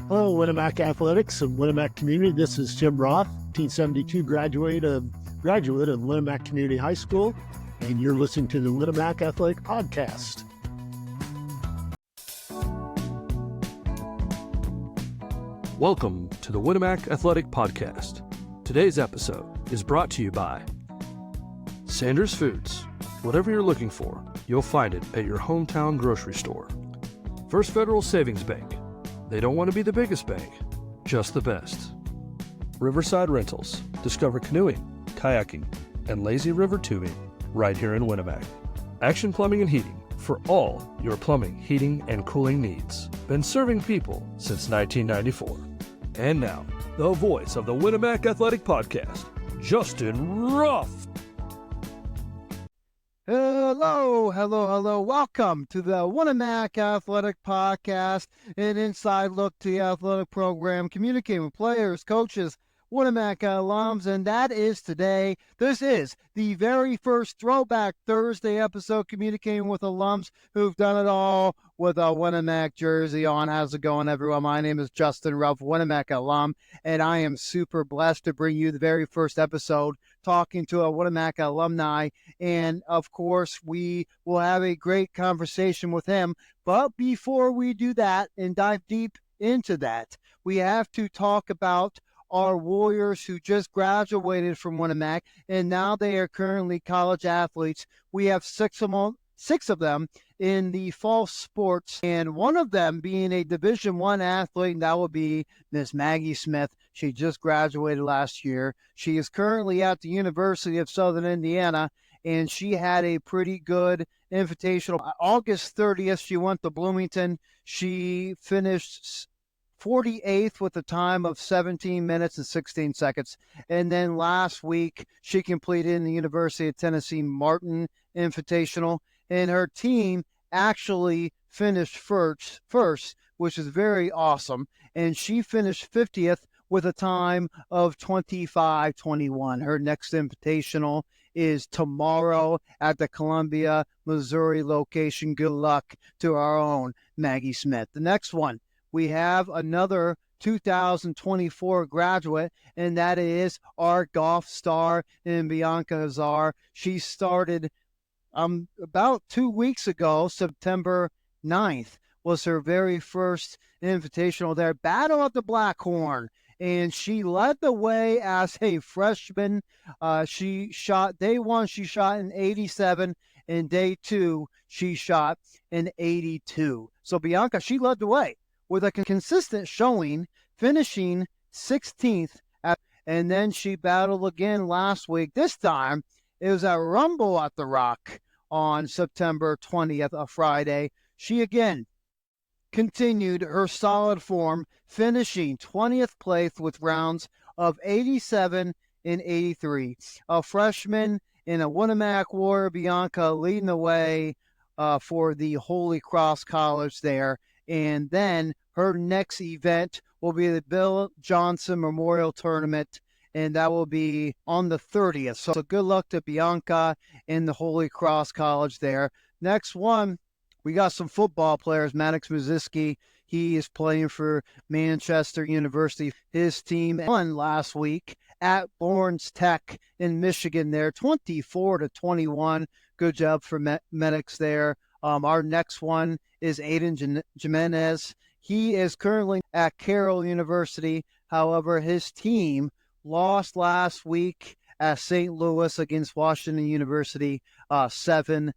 Hello, Winamac Athletics and Winamac Community. This is Tim Roth, 1972 graduate of Winamac Community High School, and you're listening to the Winamac Athletic Podcast. Welcome to the Winamac Athletic Podcast. Today's episode is brought to you by Sanders Foods. Whatever you're looking for, you'll find it at your hometown grocery store. First Federal Savings Bank. They don't want to be the biggest bank, just the best. Riverside Rentals. Discover canoeing, kayaking, and lazy river tubing right here in Winamac. Action Plumbing and Heating for all your plumbing, heating, and cooling needs. Been serving people since 1994. And now, the voice of the Winamac Athletic Podcast, Justin Roth. Hello. Welcome to the Winamac Athletic Podcast, an inside look to the athletic program, communicating with players, coaches, Winamac alums, and that is today. This is the very first Throwback Thursday episode, communicating with alums who've done it all with a Winamac jersey on. How's it going, everyone? My name is Justin Ruff, Winamac alum, and I am super blessed to bring you the very first episode talking to a Winamac alumni. And of course, we will have a great conversation with him. But before we do that and dive deep into that, we have to talk about our Warriors who just graduated from Winamac, and now they are currently college athletes. We have six of them in the fall sports, and one of them being a Division I athlete, and that will be Miss Maggie Smith. She just graduated last year. She is currently at the University of Southern Indiana, and she had a pretty good invitational. August 30th, she went to Bloomington. She finished 48th with a time of 17 minutes and 16 seconds. And then last week, she completed in the University of Tennessee Martin Invitational. And her team actually finished first, which is very awesome. And she finished 50th with a time of 25:21. Her next invitational is tomorrow at the Columbia, Missouri location. Good luck to our own Maggie Smith. The next one, we have another 2024 graduate, and that is our golf star in Bianca Hazar. She started about 2 weeks ago. September 9th was her very first invitational there. Battle at the Blackhorn, and she led the way as a freshman. She shot day one, she shot an 87, and day two, she shot an 82. So Bianca, she led the way with a consistent showing, finishing 16th. And then she battled again last week. This time, it was a Rumble at the Rock on September 20th, a Friday. She again continued her solid form, finishing 20th place with rounds of 87 and 83. A freshman in a Winamac Warrior, Bianca leading the way for the Holy Cross College there. And then her next event will be the Bill Johnson Memorial Tournament, and that will be on the 30th. So good luck to Bianca in the Holy Cross College there. Next one, we got some football players. Maddox Muziski, he is playing for Manchester University. His team won last week at Lawrence Tech in Michigan there, 24-21. Good job for Maddox there. Our next one is Aiden Jimenez. He is currently at Carroll University. However, his team lost last week at St. Louis against Washington University, 7-35.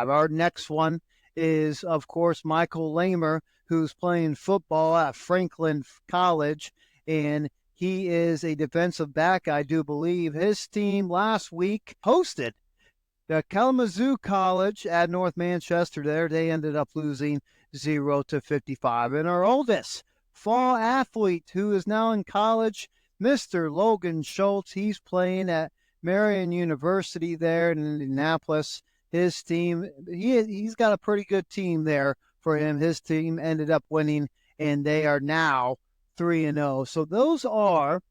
Our next one is, of course, Michael Lamer, who's playing football at Franklin College, and he is a defensive back, I do believe. His team last week hosted the Kalamazoo College at North Manchester there. They ended up losing 0-55. And our oldest fall athlete, who is now in college, Mr. Logan Schultz, he's playing at Marion University there in Indianapolis. His team, he's got a pretty good team there for him. His team ended up winning, and they are now 3-0. So those are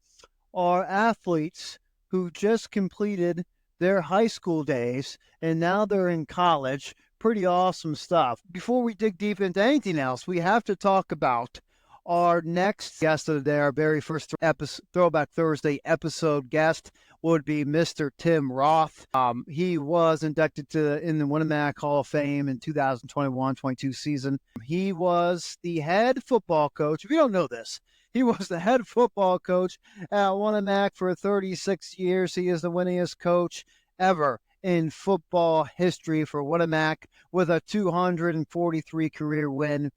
our athletes who just completed their high school days, and now they're in college. Pretty awesome stuff. Before we dig deep into anything else, we have to talk about Our next guest of the day, our very first Throwback Thursday episode guest, would be Mr. Tim Roth. He was inducted in the Winamac Hall of Fame in 2021-22 season. He was the head football coach. If you don't know this, he was the head football coach at Winamac for 36 years. He is the winningest coach ever in football history for Winamac with a 243 career win.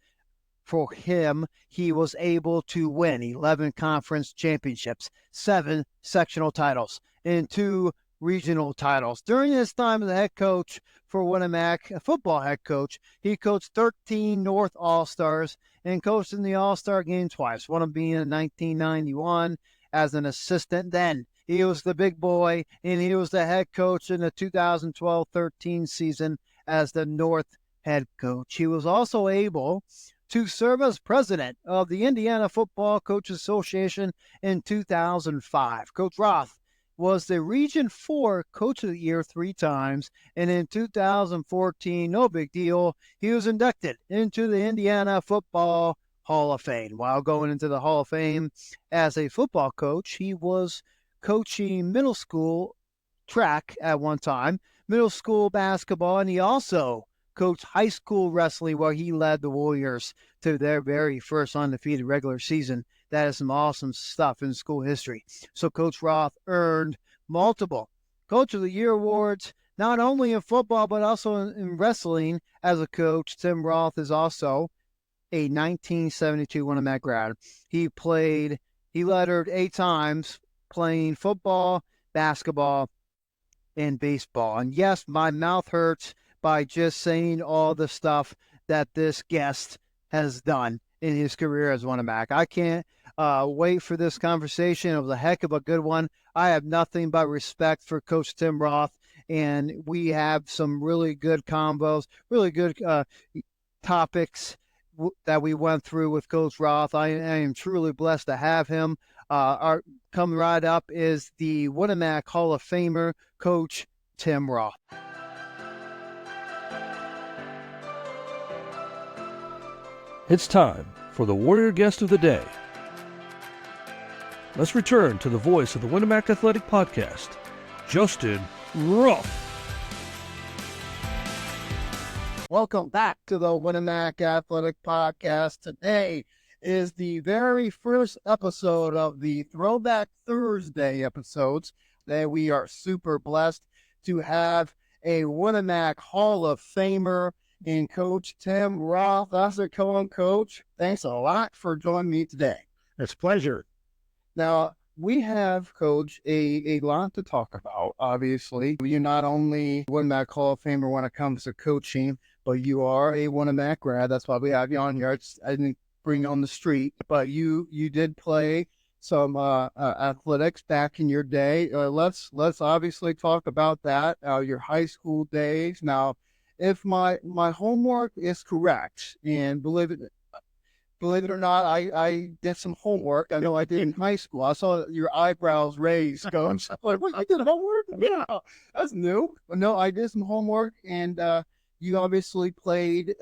For him, he was able to win 11 conference championships, 7 sectional titles, and 2 regional titles. During his time as a head coach for Winamac, a football head coach, he coached 13 North All-Stars and coached in the All-Star game twice, one of them being in 1991 as an assistant. Then he was the big boy, and he was the head coach in the 2012-13 season as the North head coach. He was also able to serve as president of the Indiana Football Coaches Association in 2005. Coach Roth was the Region 4 Coach of the Year 3 times, and in 2014, no big deal, he was inducted into the Indiana Football Hall of Fame. While going into the Hall of Fame as a football coach, he was coaching middle school track at one time, middle school basketball, and he also coached high school wrestling where he led the Warriors to their very first undefeated regular season. That is some awesome stuff in school history. So Coach Roth earned multiple Coach of the Year awards, not only in football but also in wrestling as a coach. Tim Roth is also a 1972 Winamac grad. He lettered 8 times playing football, basketball, and baseball. And yes, my mouth hurts by just saying all the stuff that this guest has done in his career as Winamac. I can't wait for this conversation. It was a heck of a good one. I have nothing but respect for Coach Tim Roth, and we have some really good combos, really good topics that we went through with Coach Roth. I am truly blessed to have him. Our coming right up is the Winamac Hall of Famer, Coach Tim Roth. It's time for the Warrior Guest of the Day. Let's return to the voice of the Winamac Athletic Podcast, Justin Roth. Welcome back to the Winamac Athletic Podcast. Today is the very first episode of the Throwback Thursday episodes that we are super blessed to have a Winamac Hall of Famer in Coach Tim Roth. How's it going, Coach? Thanks a lot for joining me today. It's a pleasure. Now, we have, Coach, a lot to talk about, obviously. You're not only Winamac Hall of Famer when it comes to coaching, but you are a Winamac grad. That's why we have you on here. I didn't bring you on the street, but you did play some athletics back in your day. Let's obviously talk about that, your high school days. Now, if my homework is correct, and believe it or not, I did some homework. I know I did in high school. I saw your eyebrows raised going, like, what, I did homework? Yeah, that's new. But no, I did some homework, and you obviously played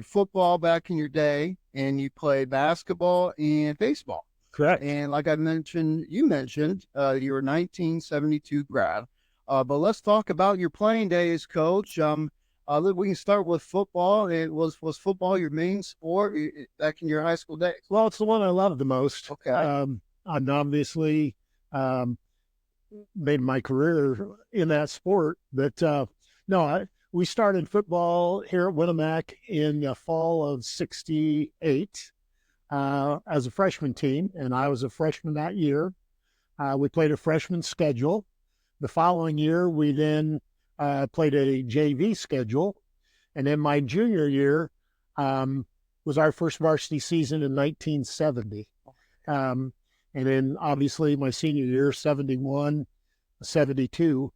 football back in your day, and you played basketball and baseball. Correct. And like you mentioned, you're a 1972 grad. But let's talk about your playing days, Coach. We can start with football. Was football your main sport back in your high school days? Well, it's the one I love the most. Okay. I obviously made my career in that sport. But we started football here at Winamac in the fall of '68 as a freshman team, and I was a freshman that year. We played a freshman schedule. The following year, we then played a JV schedule. And then my junior year was our first varsity season in 1970. And then obviously my senior year, 71, 72,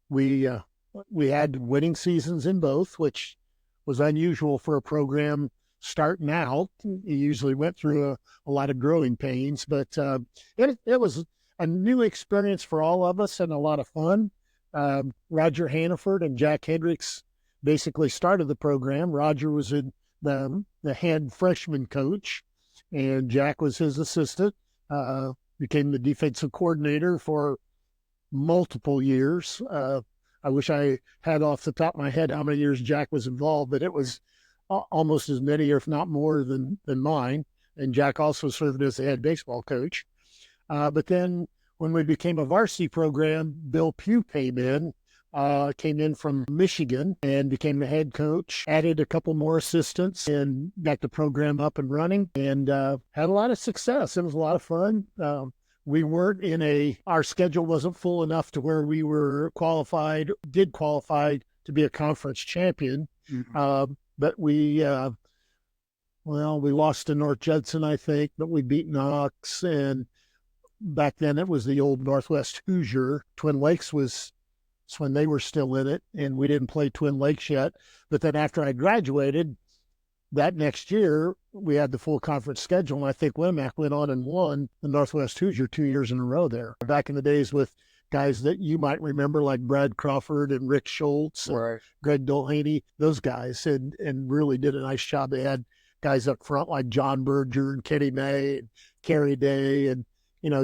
we had winning seasons in both, which was unusual for a program starting out. You usually went through a lot of growing pains, but it was a new experience for all of us and a lot of fun. Roger Hannaford and Jack Hendricks basically started the program. Roger was in the head freshman coach, and Jack was his assistant. Became the defensive coordinator for multiple years. I wish I had off the top of my head how many years Jack was involved, but it was almost as many, if not more, than mine. And Jack also served as the head baseball coach. But then when we became a varsity program, Bill Pugh came in from Michigan and became the head coach, added a couple more assistants and got the program up and running, and had a lot of success. It was a lot of fun. We weren't our schedule wasn't full enough to where we were qualified to be a conference champion. Mm-hmm. But we lost to North Judson, I think, but we beat Knox. And back then it was the old Northwest Hoosier. Twin Lakes was when they were still in it, and we didn't play Twin Lakes yet. But then after I graduated, that next year, we had the full conference schedule, and I think Winamac went on and won the Northwest Hoosier 2 years in a row there. Back in the days with guys that you might remember, like Brad Crawford and Rick Schultz, Right. Greg Dolhaney, those guys, and really did a nice job. They had guys up front like John Berger and Kenny May and Kerry Day, and,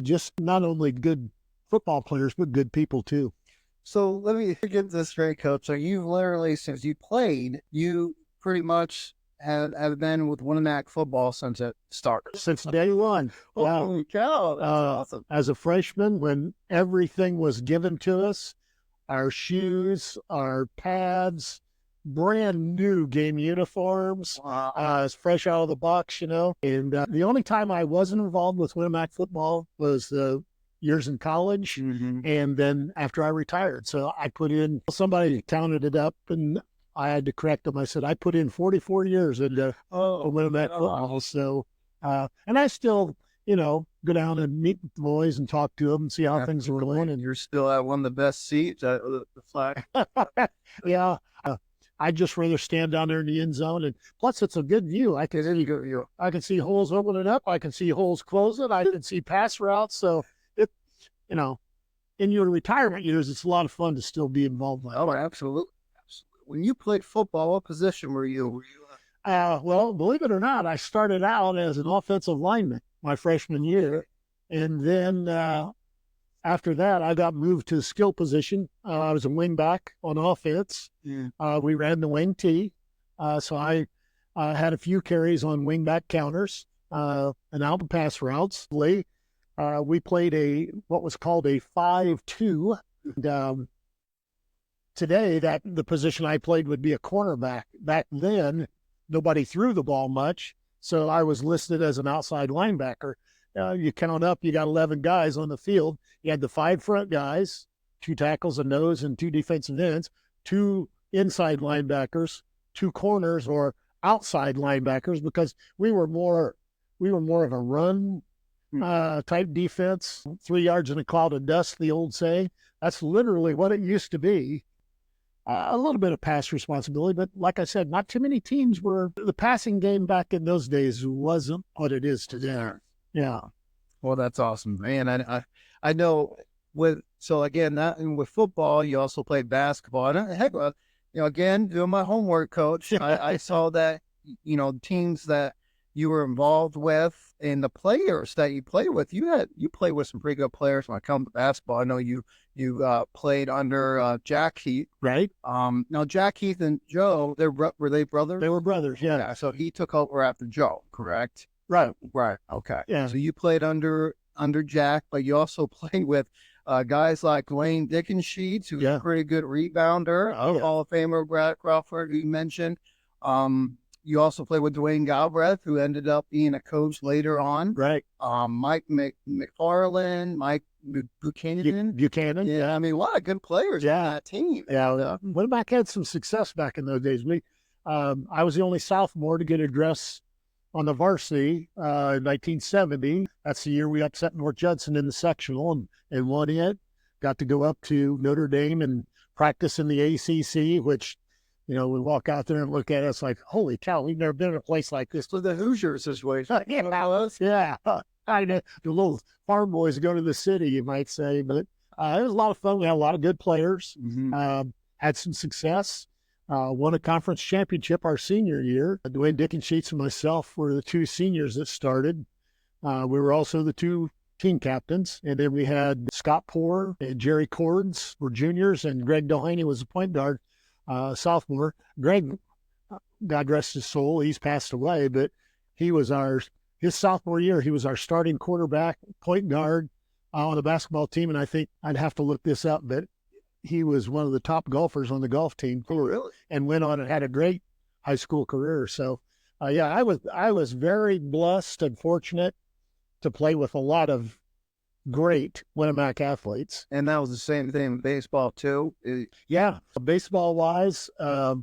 just not only good football players, but good people too. So let me get this straight, Coach. So you've literally, since you played, you pretty much have been with Winamac football since it started. Since day one. Wow. Holy cow, that's awesome. As a freshman, when everything was given to us, our shoes, our pads, brand new game uniforms, Wow. as fresh out of the box, And the only time I wasn't involved with Winamac football was the years in college, Mm-hmm. and then after I retired. So I put in, somebody counted it up, and I had to correct them. I said, I put in 44 years into Winamac football. So, and I still, go down and meet the boys and talk to them and see how things are going. And You're still at one of the best seats at the flag. yeah. I'd just rather stand down there in the end zone. And plus, it's a good view. I can see holes opening up. I can see holes closing. I can see pass routes. So, in your retirement years, it's a lot of fun to still be involved. Oh, absolutely. When you played football, what position were you? Well, believe it or not, I started out as an offensive lineman my freshman year. And then after that, I got moved to the skill position. I was a wing back on offense. Yeah. We ran the wing T. So I had a few carries on wing back counters and out the pass routes. We played what was called a 5-2. And, today, the position I played would be a cornerback. Back then, nobody threw the ball much, so I was listed as an outside linebacker. You count up, you got 11 guys on the field. You had the 5 front guys, 2 tackles, a nose, and 2 defensive ends, 2 inside linebackers, 2 corners or outside linebackers, because we were more of a run type defense. 3 yards in a cloud of dust, the old saying. That's literally what it used to be. A little bit of pass responsibility, but like I said, not too many teams were. The passing game back in those days wasn't what it is today. Yeah. Well, that's awesome, man. I know with football, you also played basketball. And heck, again, doing my homework, Coach, I saw that, teams that you were involved with and the players that you played with, you played with some pretty good players when it comes to basketball. I know you played under Jack Heath. Right. Now Jack Heath and Joe, were they brothers? They were brothers, yeah. So he took over after Joe, correct? Right. Okay. Yeah. So you played under Jack, but you also played with guys like Dwayne Dickensheets, who's a pretty good rebounder, Hall of Famer Brad Crawford, who you mentioned. You also played with Dwayne Galbraith, who ended up being a coach later on. Right. Mike McFarland, Mike Buchanan. Yeah, I mean, a lot of good players on that team. Yeah, Winamac had some success back in those days. I was the only sophomore to get a dress on the varsity in 1970. That's the year we upset North Judson in the sectional and won it. Got to go up to Notre Dame and practice in the ACC, which, we walk out there and look at us like, holy cow, we've never been in a place like this. So the Hoosier situation. Yeah. I know the little farm boys go to the city, you might say, but it was a lot of fun. We had a lot of good players, Mm-hmm. had some success. won a conference championship our senior year. Dwayne Dickensheets and myself were the two seniors that started. We were also the two team captains. And then we had Scott Poor and Jerry Cords were juniors, and Greg Doheny was a point guard, sophomore. Greg, God rest his soul, he's passed away, but he was his sophomore year, he was our starting quarterback, point guard on the basketball team. And I think I'd have to look this up, but he was one of the top golfers on the golf team. Oh, really? And went on and had a great high school career. So, I was very blessed and fortunate to play with a lot of great Winamac athletes. And that was the same thing in baseball too? Yeah. Baseball-wise, I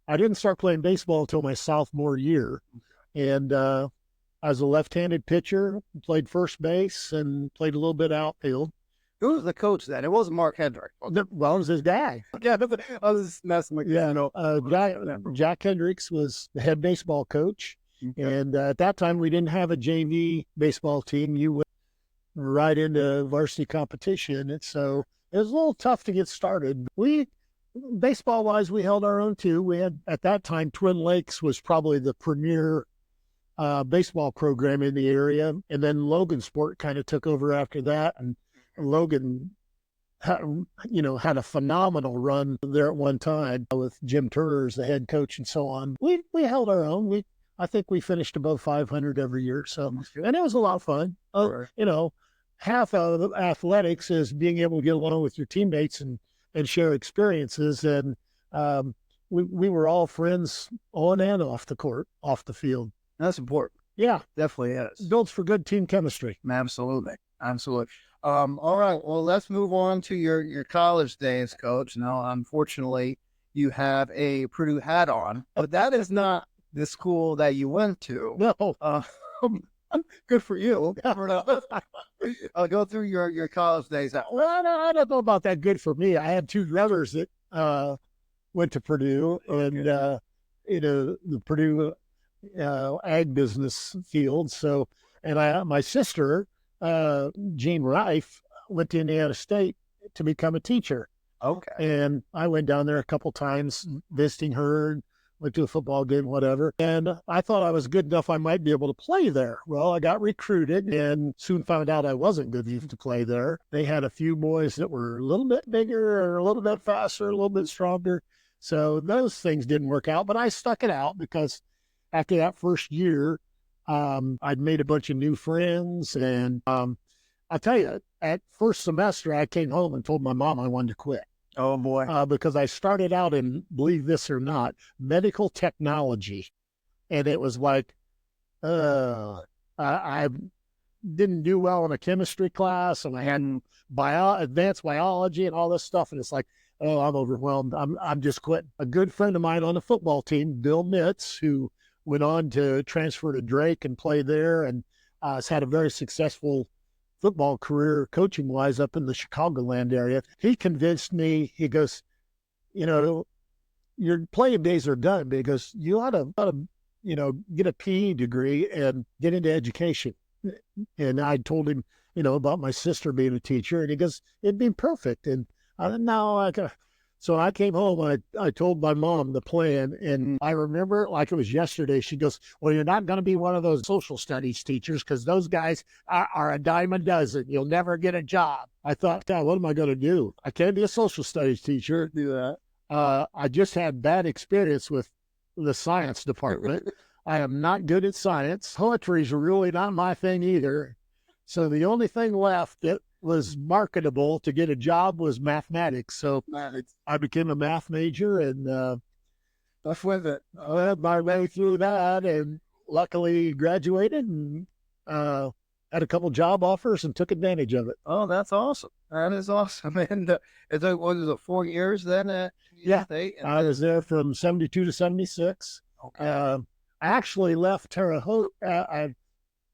didn't start playing baseball until my sophomore year. And I was a left-handed pitcher, played first base, and played a little bit outfield. Who was the coach then? It wasn't Mark Hendrick. Well, it was his dad. Yeah, I was just messing with you. Yeah, Jack Hendricks was the head baseball coach. Okay. And at that time, we didn't have a JV baseball team. You went right into varsity competition. And so it was a little tough to get started. Baseball-wise, we held our own too. We had, at that time, Twin Lakes was probably the premier baseball program in the area. And then Logan Sport kind of took over after that. And Logan had a phenomenal run there at one time with Jim Turner as the head coach and so on. We held our own. I think we finished above 500 every year. So, and it was a lot of fun. Sure. Half of athletics is being able to get along with your teammates and share experiences. And we were all friends on and off the court, off the field. That's important. Yeah. Definitely is. Builds for good team chemistry. Absolutely. All right. Well, let's move on to your college days, Coach. Now, unfortunately, you have a Purdue hat on, but that is not the school that you went to. No. Good for you. I'll go through your college days. Well, I don't know about that good for me. I had two brothers that went to Purdue and the Purdue ag business field. So, and my sister, Jean Reif, went to Indiana State to become a teacher. Okay. And I went down there a couple times visiting her, went to a football game, whatever. And I thought I was good enough I might be able to play there. Well, I got recruited and soon found out I wasn't good enough to play there. They had a few boys that were a little bit bigger or a little bit faster, a little bit stronger. So those things didn't work out, but I stuck it out because after that first year, I'd made a bunch of new friends. And I'll tell you, at first semester, I came home and told my mom I wanted to quit. Oh, boy. Because I started out in, believe this or not, medical technology. And it was like, I didn't do well in a chemistry class, and I had advanced biology and all this stuff. And it's like, oh, I'm overwhelmed. I'm just quitting. A good friend of mine on the football team, Bill Mitz, who went on to transfer to Drake and play there, and has had a very successful football career coaching wise up in the Chicagoland area. He convinced me, he goes, your playing days are done because you ought to get a PE degree and get into education. And I told him, about my sister being a teacher, and he goes, it'd be perfect. And so I came home, I told my mom the plan, and I remember it like it was yesterday. She goes, well, you're not going to be one of those social studies teachers because those guys are a dime a dozen. You'll never get a job. I thought, God, what am I going to do? I can't be a social studies teacher. Do that. I just had bad experience with the science department. I am not good at science. Poetry is really not my thing either. So the only thing left that was marketable to get a job was mathematics. So I became a math major and off with it. I had my way through that and luckily graduated and had a couple job offers and took advantage of it. Oh, that's awesome. That is awesome. And was it 4 years then? Yeah. State? I was there from 72 to 76. Okay. I actually left Terre Haute.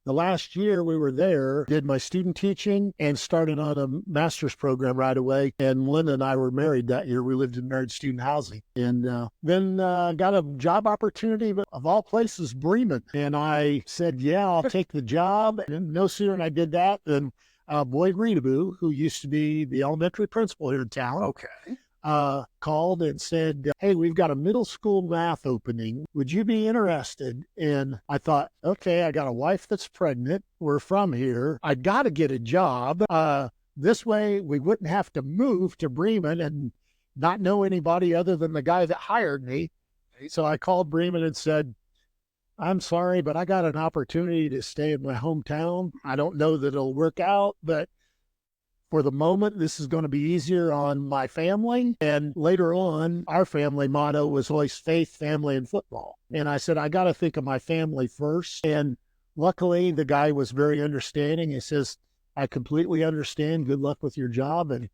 The last year we were there, did my student teaching and started on a master's program right away. And Linda and I were married that year. We lived in married student housing. And then got a job opportunity, but of all places, Bremen. And I said, yeah, I'll take the job. And no sooner than I did that than Boyd Reedaboo, who used to be the elementary principal here in town, called and said, hey, we've got a middle school math opening. Would you be interested? And I thought, okay, I got a wife that's pregnant. We're from here. I got to get a job. This way we wouldn't have to move to Bremen and not know anybody other than the guy that hired me. So I called Bremen and said, I'm sorry, but I got an opportunity to stay in my hometown. I don't know that it'll work out, but for the moment, this is going to be easier on my family. And later on, our family motto was always faith, family, and football. And I said, I got to think of my family first. And luckily, the guy was very understanding. He says, I completely understand. Good luck with your job. And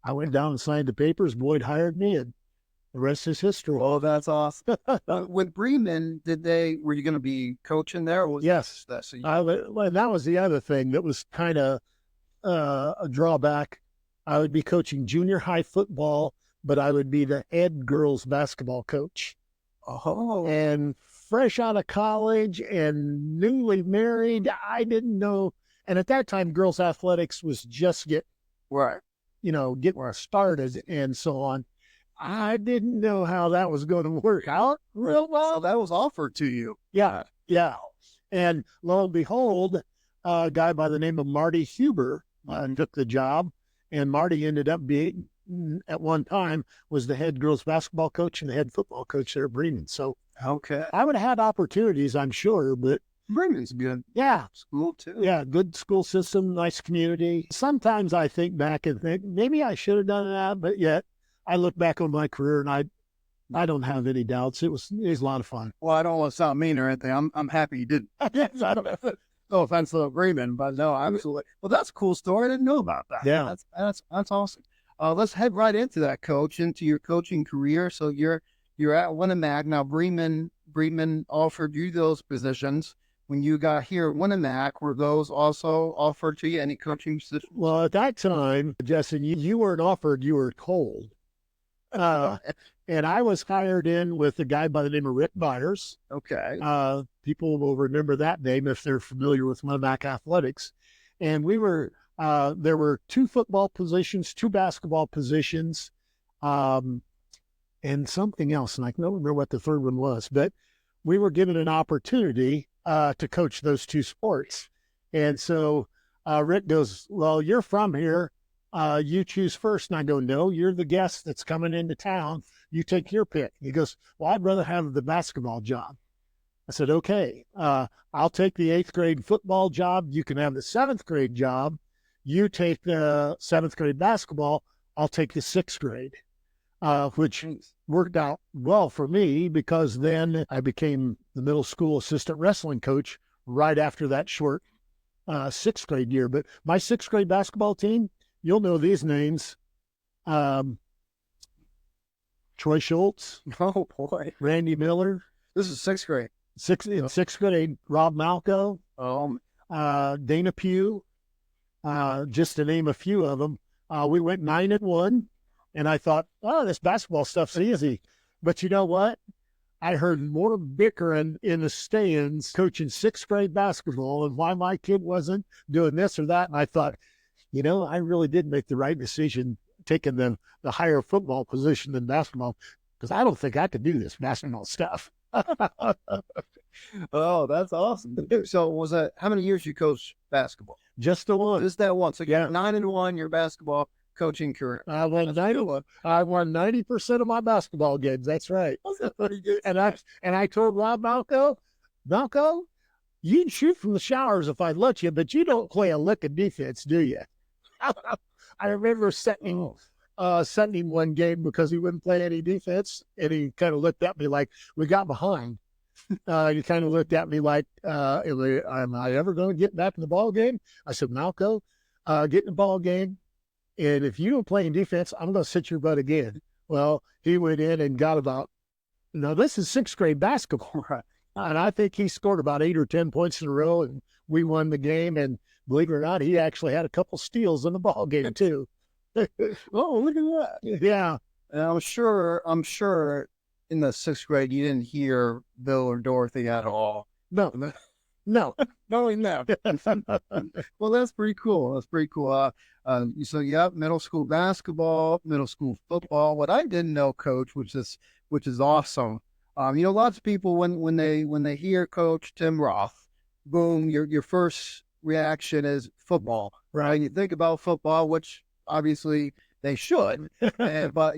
I went down and signed the papers. Boyd hired me, and the rest is history. Oh, that's awesome. With Bremen, were you going to be coaching there? Or was Yes. That, so that was the other thing that was kind of a drawback. I would be coaching junior high football, but I would be the head girls basketball coach. Oh. And fresh out of college and newly married, I didn't know. And at that time, girls athletics was just getting started and so on. I didn't know how that was going to work out real well. So that was offered to you. Yeah. And lo and behold, a guy by the name of Marty Huber took the job, and Marty ended up being, at one time, was the head girls basketball coach and the head football coach there at Bremen. So okay, I would have had opportunities, I'm sure, but Bremen's good. Yeah. School too. Yeah, good school system, nice community. Sometimes I think back and think, maybe I should have done that, but yet I look back on my career and I don't have any doubts. It was a lot of fun. Well, I don't want to sound mean or anything. I'm happy you didn't. Yes, I don't have No offense to Bremen, but no, absolutely. Well, that's a cool story. I didn't know about that. Yeah. That's awesome. Let's head right into that, Coach, into your coaching career. So you're at Winamac now. Bremen offered you those positions. When you got here at Winamac, were those also offered to you? Any coaching positions? Well, at that time, Justin, you weren't offered, you were told. And I was hired in with a guy by the name of Rick Byers. Okay. People will remember that name if they're familiar with Winamac athletics. And we were, there were 2 football positions, 2 basketball positions, and something else. And I don't remember what the third one was, but we were given an opportunity to coach those 2 sports. And so Rick goes, well, you're from here. You choose first. And I go, no, you're the guest that's coming into town. You take your pick. He goes, well, I'd rather have the basketball job. I said, okay, I'll take the 8th grade football job. You can have the 7th grade job. You take the 7th grade basketball. I'll take the 6th grade, which worked out well for me because then I became the middle school assistant wrestling coach right after that short 6th grade year. But my 6th grade basketball team, you'll know these names. Troy Schultz. Oh, boy. Randy Miller. This is 6th grade. In 6th grade, Rob Malco. Dana Pugh. Just to name a few of them. We went 9-1, and I thought, oh, this basketball stuff's easy. But you know what? I heard more bickering in the stands coaching 6th grade basketball and why my kid wasn't doing this or that. And I thought, I really did make the right decision taking the higher football position than basketball, because I don't think I could do this basketball stuff. Oh, that's awesome. So was that, how many years you coached basketball? Just the one. Just that one. So Yeah. 9-1, your basketball coaching career. I won 90%. I won 90% of my basketball games. That's right. That's pretty good. And I told Rob Malco, you can shoot from the showers if I let you, but you don't play a lick of defense, do you? I remember setting him one game because he wouldn't play any defense, and he kind of looked at me like we got behind. He kind of looked at me like, am I ever going to get back in the ball game? I said, Malco, get in the ball game, and if you don't play in defense, I'm going to sit your butt again. Well, he went in and got about, this is 6th grade basketball, right? And I think he scored about 8 or 10 points in a row, and we won the game. And believe it or not, he actually had a couple steals in the ball game too. Oh, look at that! Yeah, and I'm sure in the 6th grade you didn't hear Bill or Dorothy at all. No, No. Knowing that. Well, that's pretty cool. That's pretty cool. So yeah, middle school basketball, middle school football. What I didn't know, Coach, which is awesome. Lots of people when they hear Coach Tim Roth, boom, your first reaction is football, right? You think about football, which obviously they should, but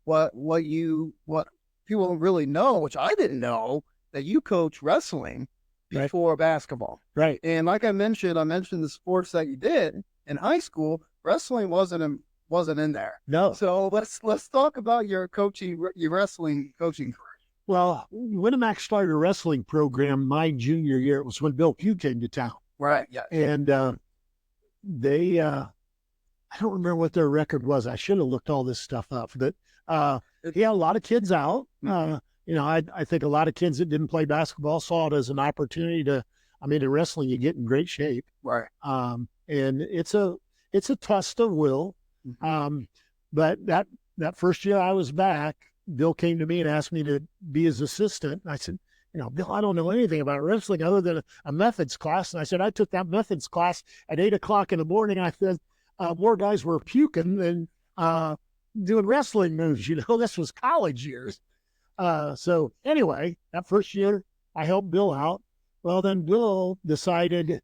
what people don't really know, which I didn't know, that you coach wrestling before basketball. Right. And like I mentioned the sports that you did in high school. Wrestling wasn't in there. No. So let's talk about your wrestling coaching career. Well, Winamac started a wrestling program my junior year. It was when Bill Pugh came to town. Right. Yeah. And they, I don't remember what their record was. I should have looked all this stuff up. But he had a lot of kids out. I think a lot of kids that didn't play basketball saw it as an opportunity in wrestling, you get in great shape. Right. And it's a test of will. Mm-hmm. But that first year I was back, Bill came to me and asked me to be his assistant. I said, Bill, I don't know anything about wrestling other than a methods class. And I said, I took that methods class at 8:00 in the morning. I said, more guys were puking than doing wrestling moves. This was college years. So anyway, that first year I helped Bill out. Well, then Bill decided,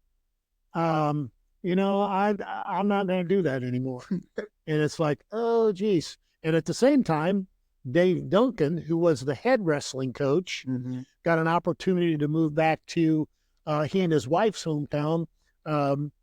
I'm not going to do that anymore. And it's like, oh, geez. And at the same time, Dave Duncan, who was the head wrestling coach, got an opportunity to move back to he and his wife's hometown,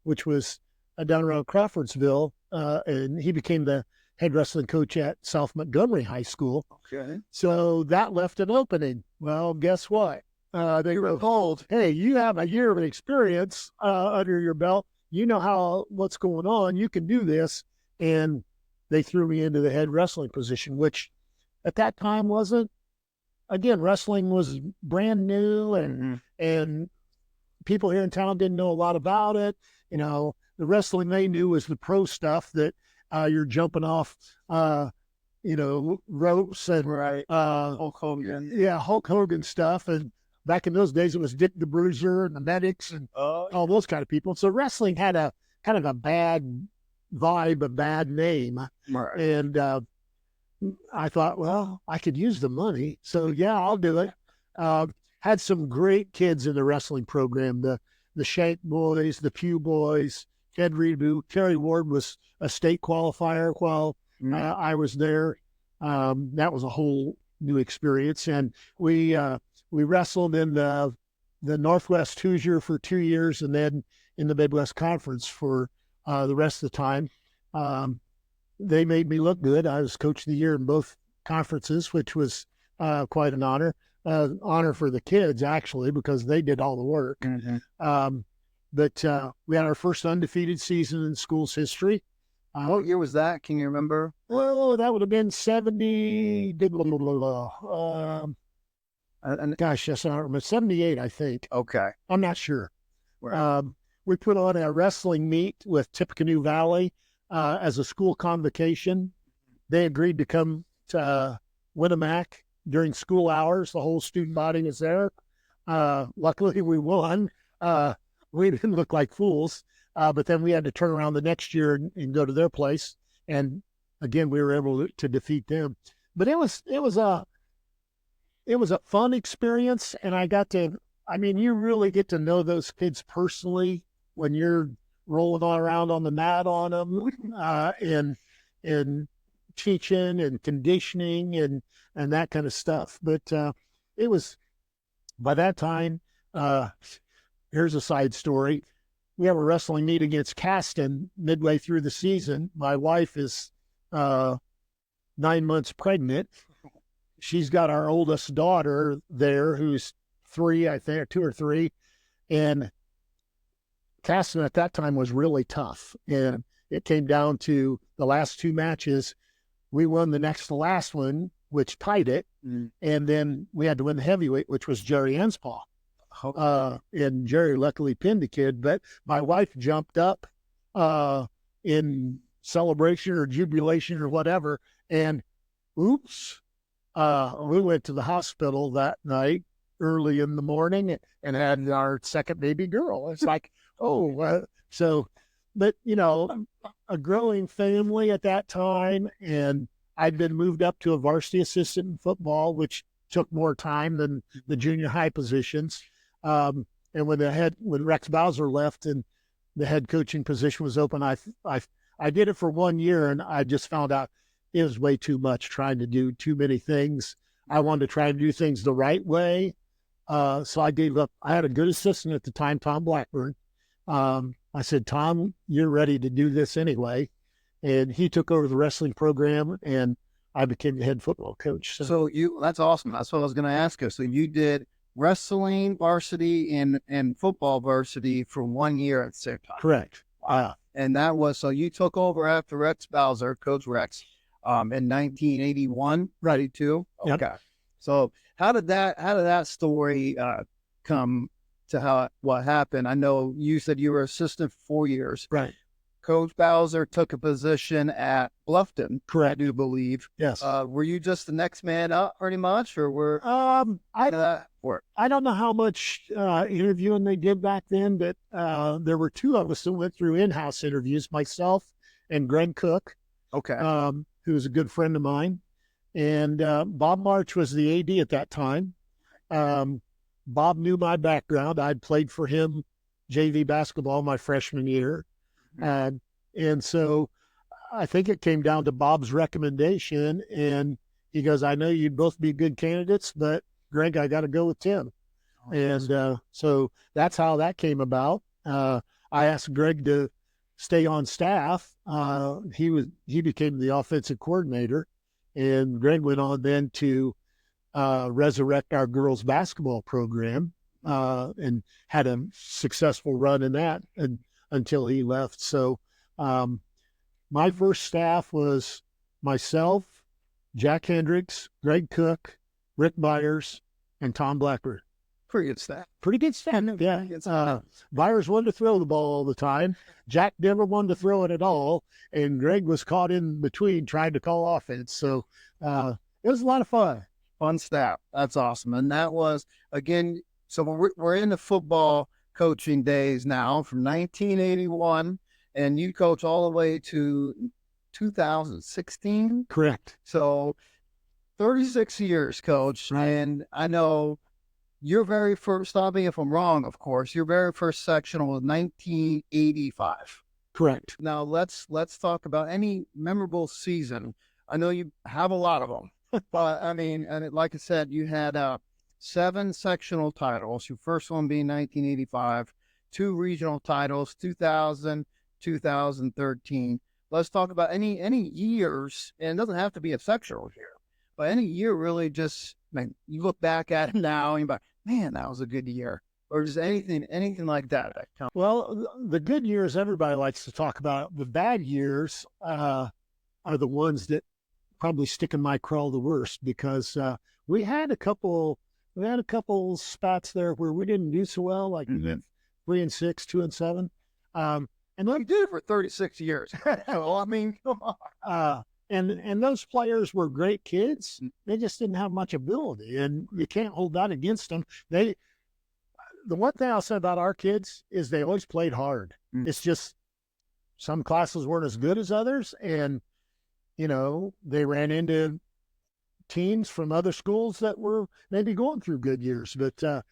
which was down around Crawfordsville, and he became the head wrestling coach at South Montgomery High School. Okay. So that left an opening. Well, guess what? They were told, hey, you have a year of experience under your belt. You know what's going on. You can do this. And they threw me into the head wrestling position, which at that time wrestling was brand new and people here in town didn't know a lot about it. The wrestling they knew was the pro stuff that you're jumping off, ropes and right. Hulk Hogan. Yeah, Hulk Hogan stuff. And back in those days, it was Dick the Bruiser and the Medics and all those kind of people. So wrestling had a kind of a bad vibe, a bad name. Right. And I thought, well, I could use the money. So, yeah, I'll do it. Had some great kids in the wrestling program, the Shank boys, the Pew boys, Ed Rebu. Terry Ward was a state qualifier while I was there. That was a whole new experience. And we wrestled in the Northwest Hoosier for 2 years and then in the Midwest Conference for the rest of the time. They made me look good. I was coach of the year in both conferences, which was quite an honor. Honor for the kids, actually, because they did all the work. But we had our first undefeated season in school's history. What year was that? Can you remember? Well, that would have been 70. Gosh, yes, I don't remember. 78, I think. Okay. I'm not sure. Right. We put on a wrestling meet with Tippecanoe Valley as a school convocation. They agreed to come to Winamac during school hours. The whole student body was there. Luckily, we won. We didn't look like fools, but then we had to turn around the next year and go to their place. And again, we were able to defeat them. But it was a fun experience, and you really get to know those kids personally when you're rolling around on the mat on them, and teaching and conditioning and that kind of stuff. But it was, by that time, here's a side story. We have a wrestling meet against Caston midway through the season. My wife is 9 months pregnant. She's got our oldest daughter there who's 3, I think, or 2 or 3. And Caston at that time was really tough. And it came down to the last 2 matches. We won the next to last one, which tied it. And then we had to win the heavyweight, which was Jerry Enspaw. And Jerry luckily pinned the kid. But my wife jumped up in celebration or jubilation or whatever. And oops, we went to the hospital that night. early in the morning and had our second baby girl. It's like, but a growing family at that time, and I'd been moved up to a varsity assistant in football, which took more time than the junior high positions. And when Rex Bowser left and the head coaching position was open, I did it for 1 year, and I just found out it was way too much trying to do too many things. I wanted to try to do things the right way. So I gave up. I had a good assistant at the time, Tom Blackburn. I said, Tom, you're ready to do this anyway. And he took over the wrestling program, and I became the head football coach. So that's awesome. That's what I was going to ask you. So you did wrestling varsity and football varsity for 1 year at the same time. Correct. And that was, so you took over after Rex Bowser, Coach Rex, in 1981, Right. 82. Yep. Okay. So how did that story come to what happened? I know you said you were assistant for 4 years. Right. Coach Bowser took a position at Bluffton, Correct. I do believe. Yes. Were you just the next man up pretty much, or were I that work? I don't know how much interviewing they did back then, but there were two of us that went through in-house interviews, myself and Greg Cook, Okay. who was a good friend of mine. And Bob March was the AD at that time. Bob knew my background. I'd played for him JV basketball my freshman year. And so I think it came down to Bob's recommendation. And he goes, I know you'd both be good candidates, but Greg, I got to go with Tim. And so that's how that came about. I asked Greg to stay on staff. He became the offensive coordinator, and Greg went on then to resurrect our girls basketball program and had a successful run in that until he left. So my first staff was myself, Jack Hendricks, Greg Cook, Rick Byers, and Tom Blackburn. Pretty good staff. Pretty good staff, yeah. Byers wanted to throw the ball all the time. Jack never wanted to throw it at all, and Greg was caught in between trying to call offense. So it was a lot of fun. Fun staff. That's awesome. And that was, again, so we're in the football coaching days now from 1981, and you coach all the way to 2016? Correct. So 36 years, Coach. And I know your very first, stop me if I'm wrong, of course, your very first sectional was 1985. Correct. Now let's talk about any memorable season. I know you have a lot of them, but I mean, like I said, you had 7 sectional titles. Your first one being 1985, 2 regional titles, 2000, 2013. Let's talk about any years, and it doesn't have to be a sectional year, but any year really just, man, you look back at it now and you're like, man, that was a good year. Or just anything like that. Well, the good years everybody likes to talk about. The bad years are the ones that probably stick in my craw the worst, because we had a couple spots there where we didn't do so well, like 3-6, 2-7. And we did it for 36 years. Well, I mean, come on. And those players were great kids. They just didn't have much ability, and you can't hold that against them. The one thing I'll say about our kids is they always played hard. It's just some classes weren't as good as others, and they ran into teams from other schools that were maybe going through good years. But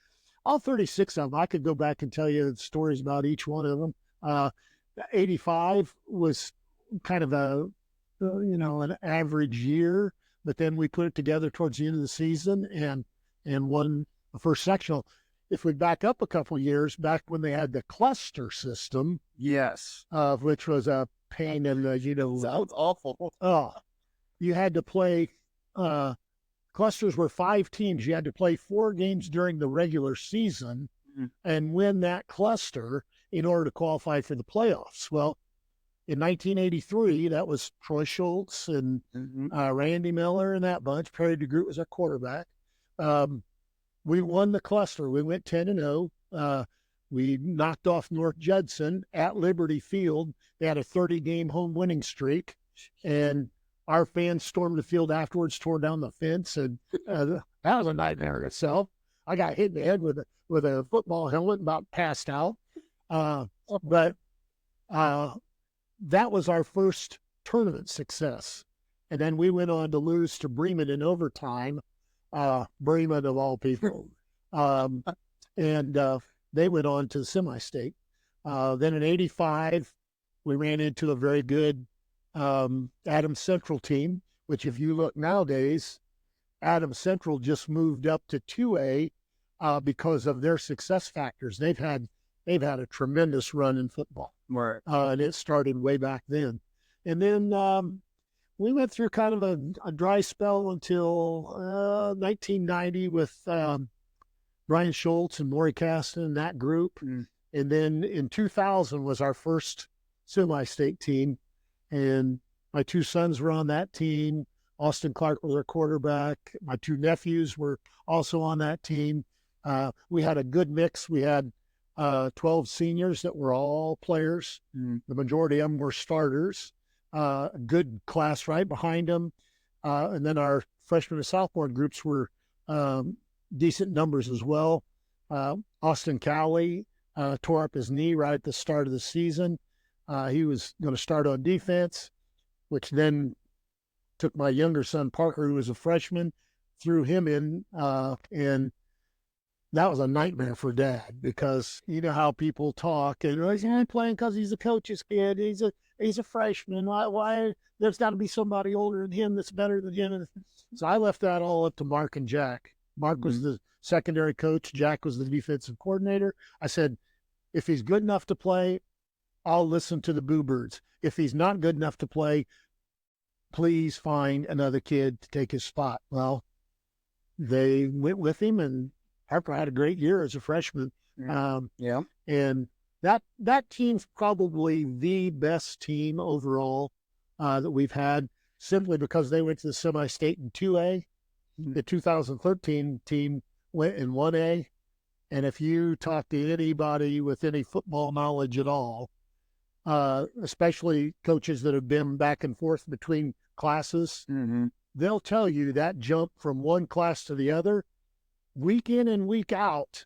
all 36 of them, I could go back and tell you stories about each one of them. 85 was kind of an average year, but then we put it together towards the end of the season and won the first sectional. If we back up a couple of years, back when they had the cluster system, yes, which was a pain in the, sounds awful. You had to play, clusters were 5 teams. You had to play 4 games during the regular season and win that cluster in order to qualify for the playoffs. Well, in 1983, that was Troy Schultz and Randy Miller and that bunch. Perry DeGroot was our quarterback. We won the cluster. We went 10-0. We knocked off North Judson at Liberty Field. They had a 30-game home winning streak, and our fans stormed the field afterwards, tore down the fence, and that was a nightmare itself. I got hit in the head with a football helmet, about passed out. But that was our first tournament success. And then we went on to lose to Bremen in overtime, Bremen of all people. And they went on to the semi-state. Then in 85, we ran into a very good Adams Central team, which if you look nowadays, Adams Central just moved up to 2A because of their success factors. They've had a tremendous run in football. Right. And it started way back then. And then we went through kind of a dry spell until 1990 with Brian Schultz and Maury Caston and that group. Mm. And then in 2000 was our first semi-state team. And my two sons were on that team. Austin Clark was our quarterback. My two nephews were also on that team. We had a good mix. We had 12 seniors that were all players. Mm. The majority of them were starters. A good class right behind them. And then our freshman and sophomore groups were decent numbers as well. Austin Cowley tore up his knee right at the start of the season. He was going to start on defense, which then took my younger son, Parker, who was a freshman, threw him in, and that was a nightmare for Dad because you know how people talk, and he's not playing because he's a coach's kid. He's a freshman. Why there's got to be somebody older than him that's better than him. And so I left that all up to Mark and Jack. Mark was the secondary coach. Jack was the defensive coordinator. I said, if he's good enough to play, I'll listen to the Boo Birds. If he's not good enough to play, please find another kid to take his spot. Well, they went with him, and Harper had a great year as a freshman. Yeah. And that team's probably the best team overall that we've had, simply because they went to the semi-state in 2A. The 2013 team went in 1A. And if you talk to anybody with any football knowledge at all, especially coaches that have been back and forth between classes, they'll tell you that jump from one class to the other, week in and week out,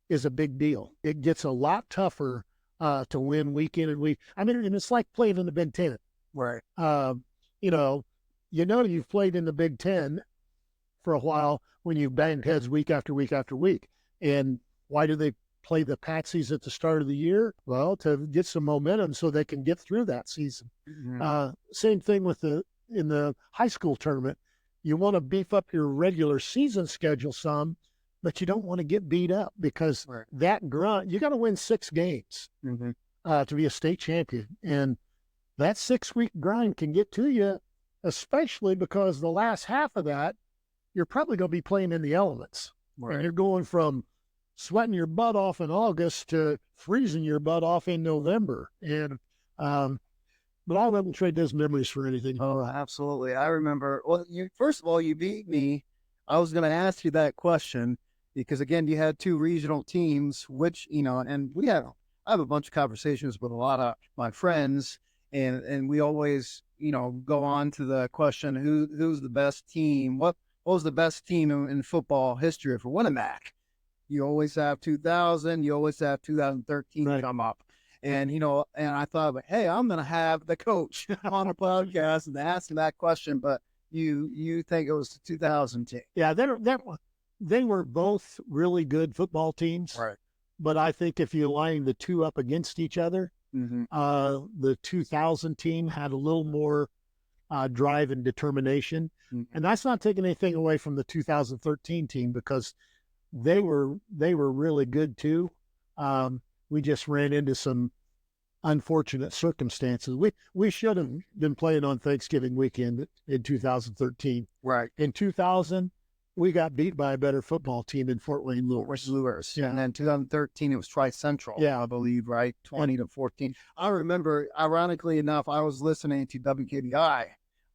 is a big deal. It gets a lot tougher to win week in and week. I mean, and it's like playing in the Big Ten. Right. You've played in the Big Ten for a while when you've banged heads week after week after week. And why do they play the Patsies at the start of the year? Well, to get some momentum so they can get through that season. Same thing in the high school tournament. You want to beef up your regular season schedule some, but you don't want to get beat up because that grunt, you got to win 6 games to be a state champion. And that 6-week grind can get to you, especially because the last half of that, you're probably going to be playing in the elements. Right. And you're going from sweating your butt off in August to freezing your butt off in November. And, but I'll never trade those memories for anything. Oh, absolutely. I remember, well, first of all, you beat me. I was going to ask you that question because, again, you had 2 regional teams, which, and I have a bunch of conversations with a lot of my friends, and we always, go on to the question, who's the best team? What was the best team in football history for Winamac? You always have 2000, you always have 2013 come up. And, and I thought, hey, I'm going to have the coach on a podcast and ask him that question, but you think it was the 2000 team. Yeah, they were both really good football teams. Right. But I think if you line the two up against each other, the 2000 team had a little more drive and determination. And that's not taking anything away from the 2013 team because they were really good too. We just ran into some unfortunate circumstances. We should have been playing on Thanksgiving weekend in 2013. Right. In 2000, we got beat by a better football team in Fort Wayne Lewis. Yeah. And then 2013, it was Tri-Central, I believe, right? 20-14. I remember, ironically enough, I was listening to WKBI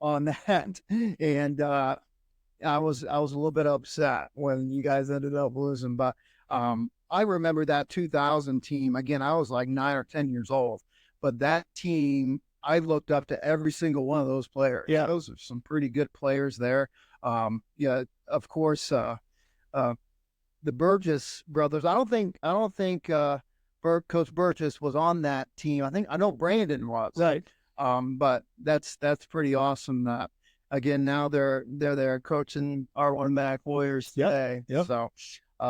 on that, and I was a little bit upset when you guys ended up losing, but I remember that 2000 team. Again, I was like 9 or 10 years old, but that team, I looked up to every single one of those players. Yeah, those are some pretty good players there. Of course, the Burgess brothers. I don't think Coach Burgess was on that team. I know Brandon was. Right. But that's pretty awesome. That again, now they're there coaching our Winamac Warriors today. Yep. So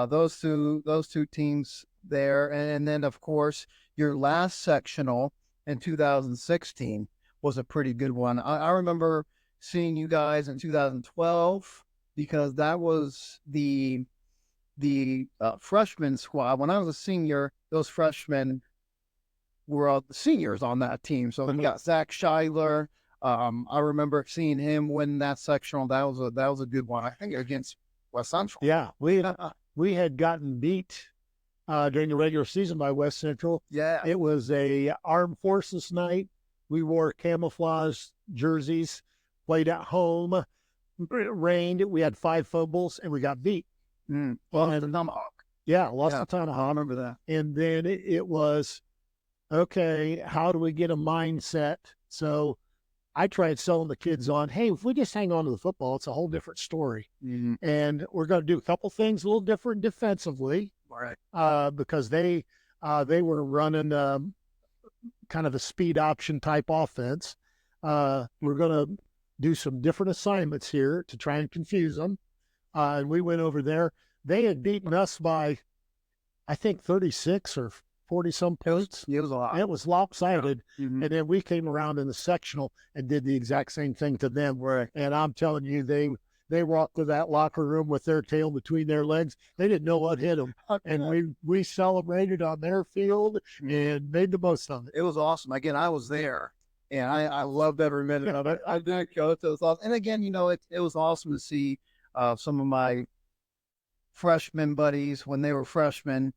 those two teams there, and then of course your last sectional in 2016 was a pretty good one. I remember seeing you guys in 2012 because that was the freshman squad. When I was a senior, those freshmen were all the seniors on that team. So we got Zach Schuyler. I remember seeing him win that sectional. That was a good one. I think against West Central. Yeah, we had gotten beat during the regular season by West Central. Yeah, it was a armed forces night. We wore camouflage jerseys, played at home. It rained. We had 5 fumbles and we got beat. Well, the tomahawk. Yeah, lost the tomahawk. I remember that. And then it was, okay, how do we get a mindset? So I tried selling the kids on, hey, if we just hang on to the football, it's a whole different story. And we're going to do a couple things a little different defensively. Right. Because they were running kind of a speed option type offense. We're going to do some different assignments here to try and confuse them. And we went over there. They had beaten us by, I think, 36 or 40-some points. It was a lot. It was lopsided. Yeah. And then we came around in the sectional and did the exact same thing to them. Right. And I'm telling you, they walked to that locker room with their tail between their legs. They didn't know what hit them. And we celebrated on their field and made the most of it. It was awesome. Again, I was there. And I loved every minute of it. I did go. It was awesome. And again, it was awesome to see some of my freshman buddies when they were freshmen,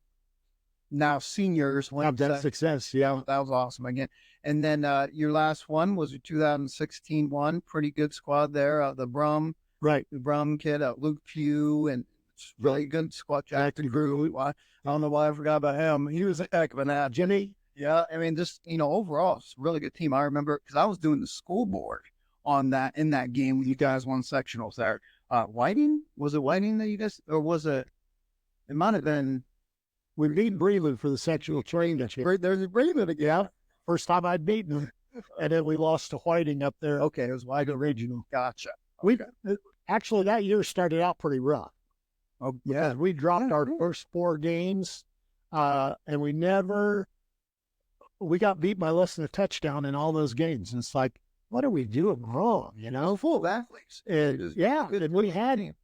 now seniors. Have that success, yeah. That was awesome again. And then your last one was your 2016 one. Pretty good squad there. The Brum kid, Luke Pugh, and really good squad. Jackson Grew. I don't know why I forgot about him. He was a heck of an ad. Jimmy. Yeah, I mean, just, overall, it's a really good team. I remember because I was doing the school board in that game when you guys won sectionals there. Whiting? Was it Whiting that you guys, or was it might have been. We beat Breland for the sectional championship. There's a Breland again. Yeah, first time I'd beaten them. And then we lost to Whiting up there. Okay, it was Whiting Regional. Gotcha. Okay. Actually, that year started out pretty rough. Oh, yeah. We dropped our first 4 games, and we got beat by less than a touchdown in all those games. And it's like, what are we doing wrong? Full of athletes. And we had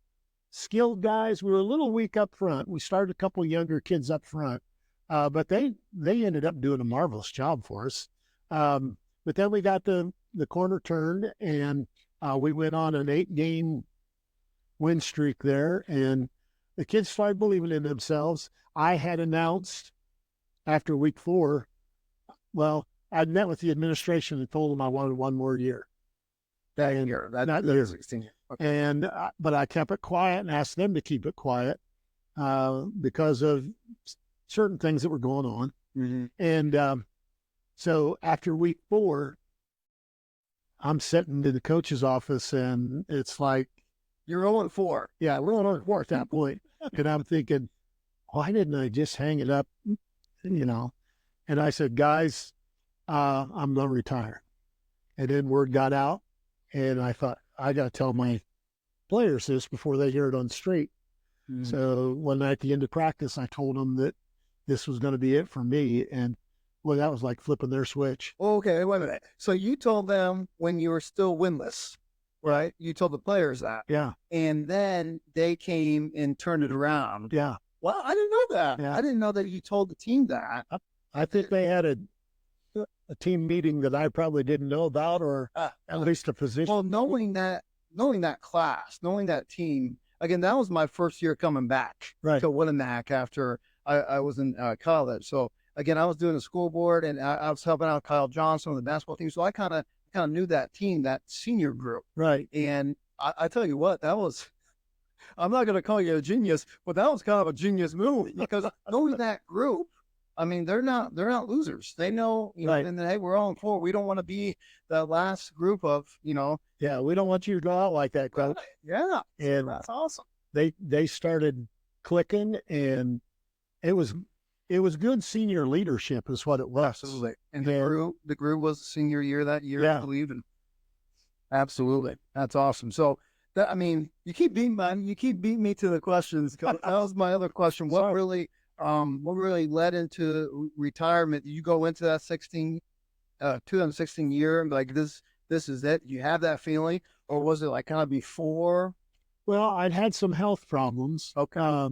skilled guys. We were a little weak up front. We started a couple of younger kids up front, but they ended up doing a marvelous job for us. But then we got the corner turned, and we went on an 8-game win streak there, and the kids started believing in themselves. I had announced after week 4, well, I met with the administration and told them I wanted 1 more year. That year, that year 16. Okay. And but I kept it quiet and asked them to keep it quiet because of certain things that were going on. Mm-hmm. And so after week 4, I'm sitting in the coach's office, and it's like, you're 0-4. Yeah, we're 0-4 at that point. And I'm thinking, why didn't I just hang it up? And I said, guys, I'm going to retire. And then word got out, and I thought, I got to tell my players this before they hear it on the street. Mm-hmm. So one night at the end of practice, I told them that this was going to be it for me. And well, that was like flipping their switch. Okay, wait a minute. So you told them when you were still winless, right? You told the players that. Yeah. And then they came and turned it around. Yeah. Well, I didn't know that. Yeah. I didn't know that you told the team that. I think they had a team meeting that I probably didn't know about, or at least a position. Well, knowing that class, knowing that team, again, that was my first year coming back to Winamac after I was in college. So again, I was doing the school board, and I was helping out Kyle Johnson on the basketball team. So I kind of knew that team, that senior group. Right. And I tell you what, that was, I'm not going to call you a genius, but that was kind of a genius move, because knowing that group, I mean, they're not losers. They know, and then, hey, we're 0-4. We don't want to be the last group of, Yeah, we don't want you to go out like that, coach. Yeah, and that's awesome. They started clicking, and it was good senior leadership is what it was. Absolutely. And the Gru was senior year that year, Yeah. I believe. And absolutely. That's awesome. So you keep beating me to the questions. That was my other question. What really led into retirement? Did you go into that 2016 year and be like, this is it? You have that feeling? Or was it like kind of before? Well, I'd had some health problems. Okay.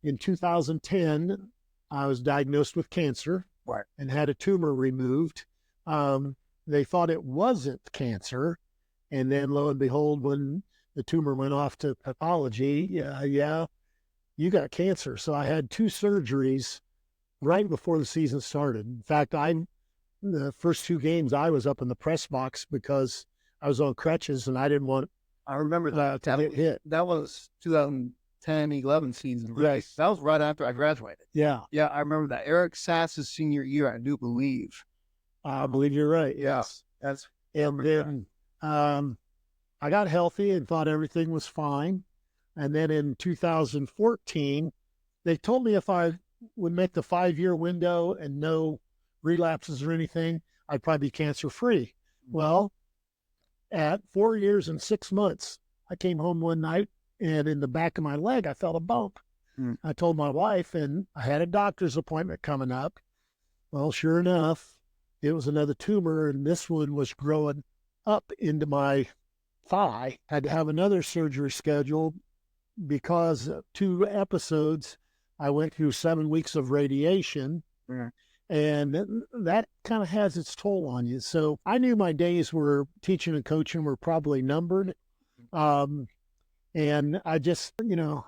In 2010, I was diagnosed with cancer. Right. And had a tumor removed. They thought it wasn't cancer. And then lo and behold, when the tumor went off to pathology, you got cancer. So I had 2 surgeries right before the season started. In fact, the first 2 games, I was up in the press box because I was on crutches and I didn't want I remember that. to get hit. That was 2010-11 season. Right? Yes. That was right after I graduated. Yeah. Yeah, I remember that. Eric Sass's senior year, I do believe. I believe you're right. Yes. That's And then I got healthy and thought everything was fine. And then in 2014, they told me if I would make the 5-year window and no relapses or anything, I'd probably be cancer-free. Well, at 4 years and 6 months, I came home one night and in the back of my leg, I felt a bump. I told my wife, and I had a doctor's appointment coming up. Well, sure enough, it was another tumor, and this one was growing up into my thigh. Had to have another surgery scheduled because of 2 episodes. I went through 7 weeks of radiation, and that kind of has its toll on you. So I knew my days were teaching and coaching were probably numbered. And I just,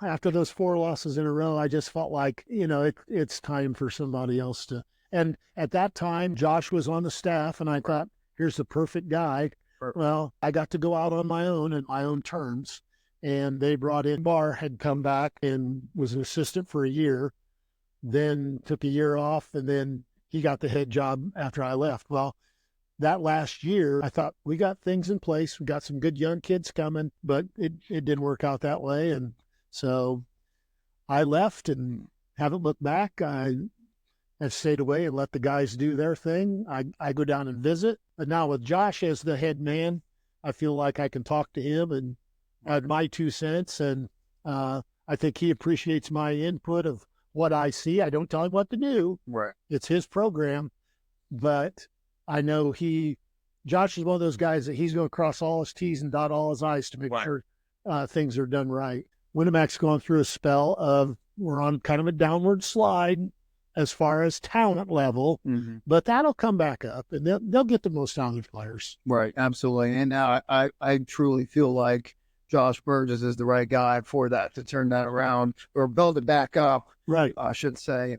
after those 4 losses in a row, I just felt like, it's time for somebody else to. And at that time, Josh was on the staff, and I thought, here's the perfect guy. Well, I got to go out on my own at my own terms. And they brought in Barr, had come back and was an assistant for a year, then took a year off, and then he got the head job after I left. Well, that last year, I thought, we got things in place. We got some good young kids coming, but it didn't work out that way. And so I left and haven't looked back. I have stayed away and let the guys do their thing. I go down and visit. But now with Josh as the head man, I feel like I can talk to him and add my 2 cents. And I think he appreciates my input of what I see. I don't tell him what to do. Right. It's his program. But I know Josh is one of those guys that he's going to cross all his T's and dot all his I's to make sure things are done right. Winamac's gone through a spell of we're on kind of a downward slide as far as talent level, but that'll come back up and they'll get the most talented players. Right, absolutely. And now I truly feel like Josh Burgess is the right guy for that, to turn that around or build it back up. Right. I should say.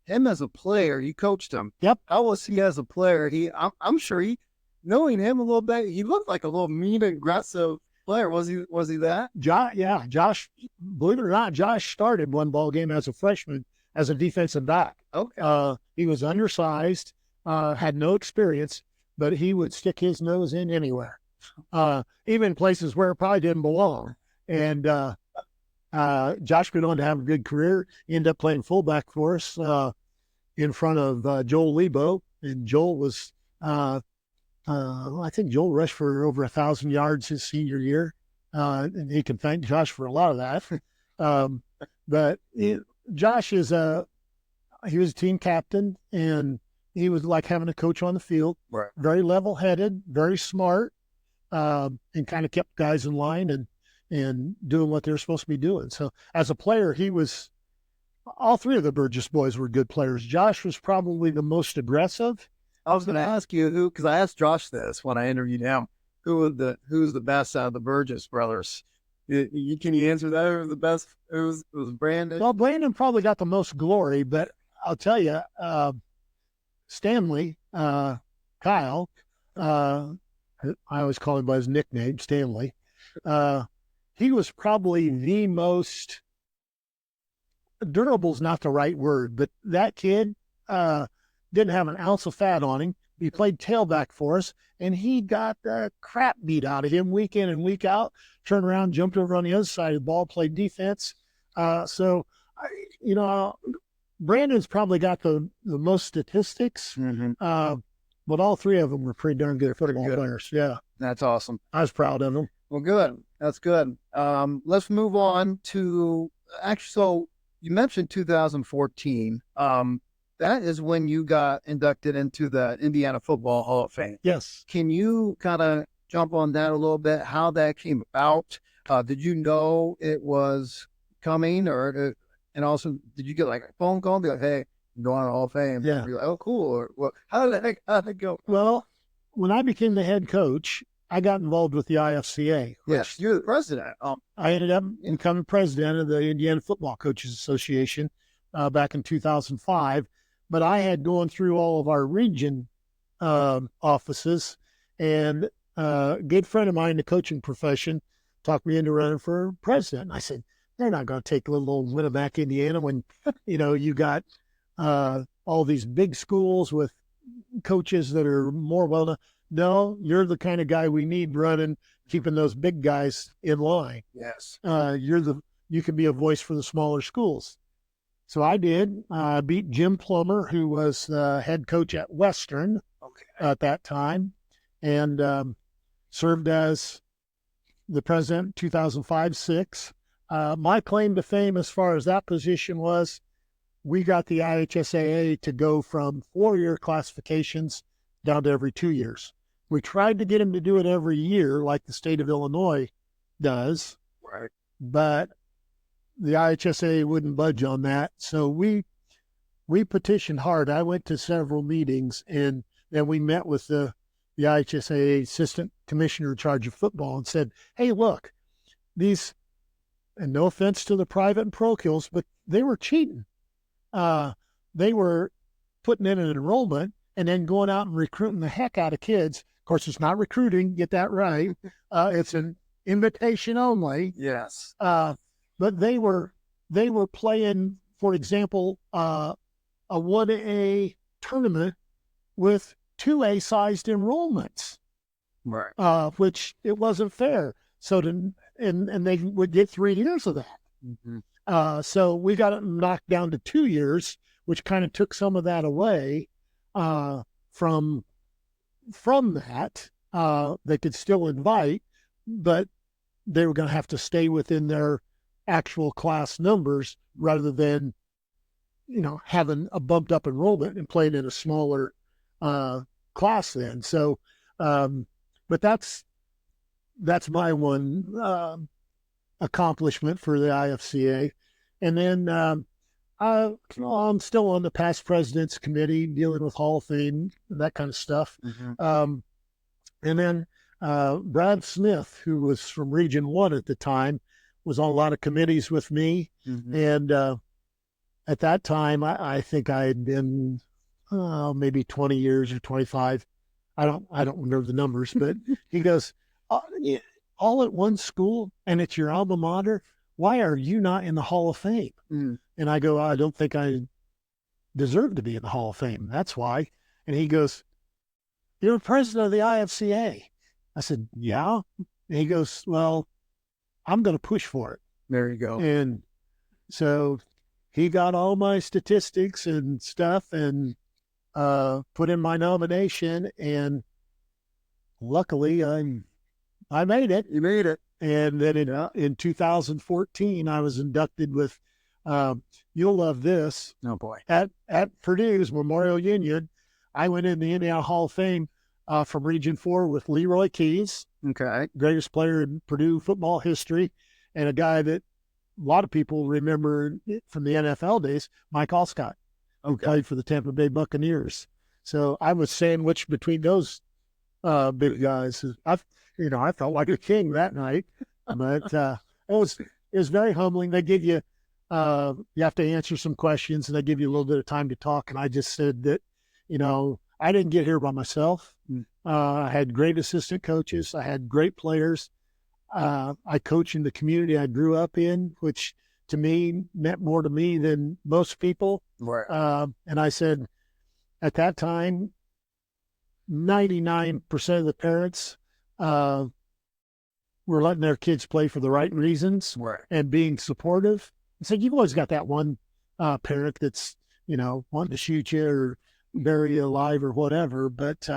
Him as a player, you coached him. Yep. How was he as a player? I'm sure knowing him a little bit, he looked like a little mean, aggressive player. Was he that? Josh, believe it or not, Josh started one ball game as a freshman as a defensive back. Okay. He was undersized, had no experience, but he would stick his nose in anywhere, even places where it probably didn't belong. And Josh went on to have a good career. He ended up playing fullback for us in front of Joel Lebo. And Joel was, I think Joel rushed for over 1,000 yards his senior year. And he can thank Josh for a lot of that. But Josh he was a team captain, and he was like having a coach on the field. Right. Very Very level-headed, very smart, and kind of kept guys in line and doing what they're supposed to be doing. So as a player, all 3 of the Burgess boys were good players. Josh was probably the most aggressive. I was going to ask you because I asked Josh this when I interviewed him. Who's the best out of the Burgess brothers? Can you answer that? Who's the best? It was Brandon. Well, Brandon probably got the most glory, but I'll tell you, Stanley, Kyle, I always call him by his nickname, Stanley. He was probably the most durable's not the right word, but that kid didn't have an ounce of fat on him. He played tailback for us, and he got the crap beat out of him week in and week out. Turned around, jumped over on the other side of the ball, played defense. So, you know, Brandon's probably got the most statistics, but all three of them were pretty darn good football players. Yeah, That's awesome. I was proud of them. Well, good. That's good. Let's move on to actually. So you mentioned 2014. That is when you got inducted into the Indiana Football Hall of Fame. Yes. Can you kind of jump on that a little bit? How that came about? Did you know it was coming, and also did you get like a phone call and be like, "Hey, I'm going to the Hall of Fame"? Yeah. You're like, "Oh, cool." Or well, how did it go? Well, when I became the head coach, I got involved with the IFCA. Yes, you're the president. I ended up becoming president of the Indiana Football Coaches Association back in 2005. But I had gone through all of our region offices, and a good friend of mine in the coaching profession talked me into running for president. And I said, they're not going to take little old Winamac, Indiana, when, you got all these big schools with coaches that are more well-known. No, you're the kind of guy we need running, keeping those big guys in line. Yes. You can be a voice for the smaller schools. So I did. I beat Jim Plummer, who was head coach at Western at that time, and served as the president 2005-06. My claim to fame as far as that position was, we got the IHSAA to go from 4-year classifications down to every 2 years. We tried to get him to do it every year like the state of Illinois does, Right. but the IHSA wouldn't budge on that. So we petitioned hard. I went to several meetings, and then we met with the IHSA assistant commissioner in charge of football and said, hey, look, these, and no offense to the private and parochials, but they were cheating. They were putting in an enrollment and then going out and recruiting the heck out of kids. Of course, it's not recruiting, get that right. It's an invitation only. Yes. But they were playing, for example, a 1A tournament with 2A sized enrollments, Right. which it wasn't fair. So and they would get 3 years of that. Mm-hmm. So we got it knocked down to 2 years, which kind of took some of that away from that. They could still invite, but they were going to have to stay within their actual class numbers rather than, having a bumped up enrollment and playing in a smaller class then. So, but that's my one accomplishment for the IFCA. And then I'm still on the past president's committee dealing with Hall of Fame, that kind of stuff. Mm-hmm. And then Brad Smith, who was from Region 1 at the time, was on a lot of committees with me. Mm-hmm. And at that time, I think I had been maybe 20 years or 25. I don't remember the numbers, but he goes, all at one school, and it's your alma mater. Why are you not in the Hall of Fame? Mm. And I go, I don't think I deserve to be in the Hall of Fame. That's why. And he goes, you're president of the IFCA. I said, yeah. And he goes, well, I'm going to push for it. There you go. And so he got all my statistics and stuff and put in my nomination. And luckily, I made it. You made it. And then in 2014, I was inducted with, you'll love this. Oh, boy. At Purdue's Memorial Union, I went in the Indiana Hall of Fame from Region 4 with Leroy Keys, Okay. greatest player in Purdue football history, and a guy that a lot of people remember from the NFL days, Mike Alstott, who played for the Tampa Bay Buccaneers. So I was sandwiched between those big guys. I felt like a king that night, but it was very humbling. They give you, you have to answer some questions, and they give you a little bit of time to talk. And I just said that, I didn't get here by myself. I had great assistant coaches. I had great players. I coach in the community I grew up in, which to me meant more to me than most people. Right. And I said, at that time, 99% of the parents were letting their kids play for the right reasons Right. and being supportive. So you've always got that one parent that's, wanting to shoot you or bury you alive or whatever. But